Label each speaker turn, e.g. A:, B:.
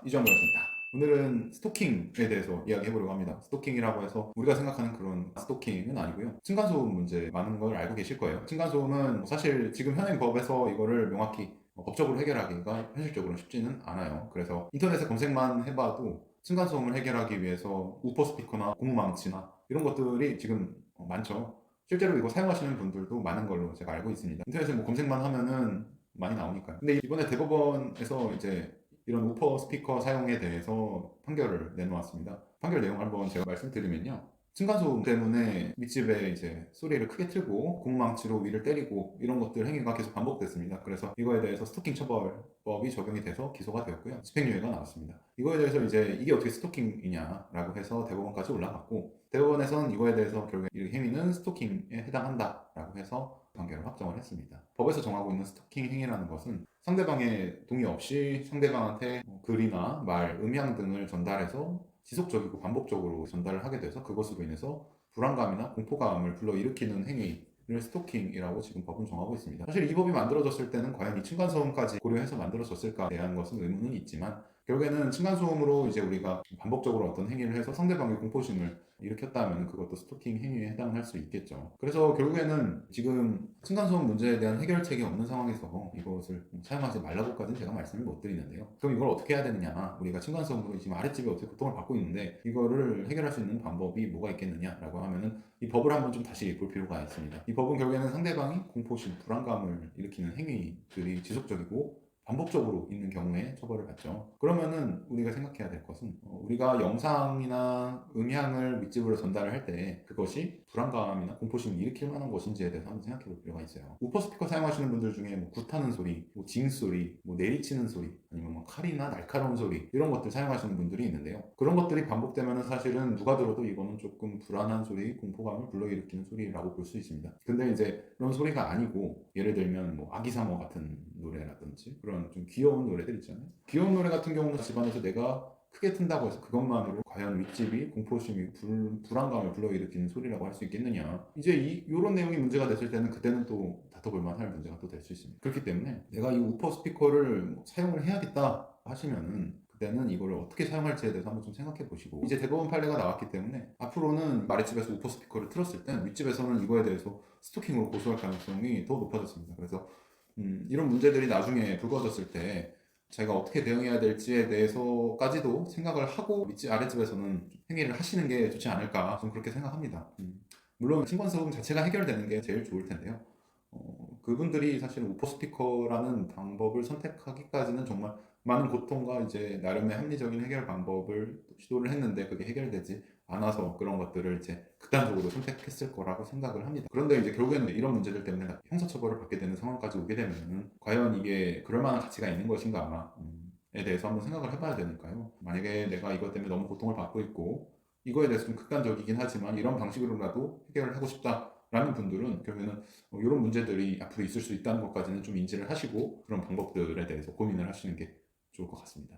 A: 이 정도였습니다. 오늘은 스토킹에 대해서 이야기해보려고 합니다. 스토킹이라고 해서 우리가 생각하는 그런 스토킹은 아니고요. 층간소음 문제 많은 걸 알고 계실 거예요. 층간소음은 사실 지금 현행 법에서 이거를 명확히 법적으로 해결하기가 현실적으로 쉽지는 않아요. 그래서 인터넷에 검색만 해봐도 층간소음을 해결하기 위해서 우퍼 스피커나 고무망치나 이런 것들이 지금 많죠. 실제로 이거 사용하시는 분들도 많은 걸로 제가 알고 있습니다. 인터넷에 뭐 검색만 하면은 많이 나오니까요. 근데 이번에 대법원에서 이제 이런 우퍼 스피커 사용에 대해서 판결을 내놓았습니다. 판결 내용 한번 제가 말씀드리면요. 층간소음 때문에 윗집에 이제 소리를 크게 틀고 고무망치로 위를 때리고 이런 것들 행위가 계속 반복됐습니다. 그래서 이거에 대해서 스토킹 처벌법이 적용이 돼서 기소가 되었고요. 집행유예가 나왔습니다. 이거에 대해서 이제 이게 어떻게 스토킹이냐라고 해서 대법원까지 올라갔고 대법원에서는 이거에 대해서 결국에 이 행위는 스토킹에 해당한다라고 해서 판결을 확정을 했습니다. 법에서 정하고 있는 스토킹 행위라는 것은 상대방의 동의 없이 상대방한테 글이나 말, 음향 등을 전달해서 지속적이고 반복적으로 전달을 하게 돼서 그것으로 인해서 불안감이나 공포감을 불러일으키는 행위를 스토킹이라고 지금 법은 정하고 있습니다. 사실 이 법이 만들어졌을 때는 과연 이 층간소음까지 고려해서 만들어졌을까에 대한 것은 의문은 있지만 결국에는 층간소음으로 이제 우리가 반복적으로 어떤 행위를 해서 상대방의 공포심을 일으켰다면 그것도 스토킹 행위에 해당할 수 있겠죠. 그래서 결국에는 지금 층간소음 문제에 대한 해결책이 없는 상황에서 이것을 사용하지 말라고까지는 제가 말씀을 못 드리는데요. 그럼 이걸 어떻게 해야 되느냐? 우리가 층간소음으로 지금 아랫집에 어떻게 고통을 받고 있는데 이거를 해결할 수 있는 방법이 뭐가 있겠느냐라고 하면은 이 법을 한번 좀 다시 볼 필요가 있습니다. 이 법은 결국에는 상대방이 공포심, 불안감을 일으키는 행위들이 지속적이고 반복적으로 있는 경우에 처벌을 받죠. 그러면은 우리가 생각해야 될 것은 우리가 영상이나 음향을 윗집으로 전달을 할 때 그것이 불안감이나 공포심을 일으킬 만한 것인지에 대해서 한번 생각해 볼 필요가 있어요. 우퍼 스피커 사용하시는 분들 중에 뭐 굿하는 소리, 뭐 징소리, 뭐 내리치는 소리, 아니면 뭐 칼이나 날카로운 소리 이런 것들 사용하시는 분들이 있는데요. 그런 것들이 반복되면은 사실은 누가 들어도 이거는 조금 불안한 소리, 공포감을 불러일으키는 소리라고 볼 수 있습니다. 근데 이제 그런 소리가 아니고 예를 들면 뭐 아기상어 같은 노래라든지 그런 좀 귀여운 노래들 있잖아요. 귀여운 노래 같은 경우는 집안에서 내가 크게 튼다고 해서 그것만으로 과연 윗집이 공포심이 불안감을 불러일으키는 소리라고 할 수 있겠느냐. 이제 이런 내용이 문제가 됐을 때는 그때는 또 다퉈볼 만할 문제가 또 될 수 있습니다. 그렇기 때문에 내가 이 우퍼 스피커를 사용을 해야겠다 하시면은 그때는 이걸 어떻게 사용할지에 대해서 한번 좀 생각해 보시고 이제 대법원 판례가 나왔기 때문에 앞으로는 아랫집에서 우퍼 스피커를 틀었을 땐 윗집에서는 이거에 대해서 스토킹으로 고소할 가능성이 더 높아졌습니다. 그래서 이런 문제들이 나중에 불거졌을 때 자기가 어떻게 대응해야 될지에 대해서까지도 생각을 하고 윗집 아랫집에서는 행위를 하시는 게 좋지 않을까 좀 그렇게 생각합니다. 물론 층간소음 자체가 해결되는 게 제일 좋을 텐데요. 그분들이 사실 우퍼 스피커라는 방법을 선택하기까지는 정말 많은 고통과 이제 나름의 합리적인 해결 방법을 시도를 했는데 그게 해결되지 않아서 그런 것들을 이제 극단적으로 선택했을 거라고 생각을 합니다. 그런데 이제 결국에는 이런 문제들 때문에 형사처벌을 받게 되는 상황까지 오게 되면은 과연 이게 그럴 만한 가치가 있는 것인가 에 대해서 한번 생각을 해봐야 되니까요. 만약에 내가 이것 때문에 너무 고통을 받고 있고 이거에 대해서 좀 극단적이긴 하지만 이런 방식으로라도 해결을 하고 싶다라는 분들은 결국에는 이런 문제들이 앞으로 있을 수 있다는 것까지는 좀 인지를 하시고 그런 방법들에 대해서 고민을 하시는 게 좋을 것 같습니다.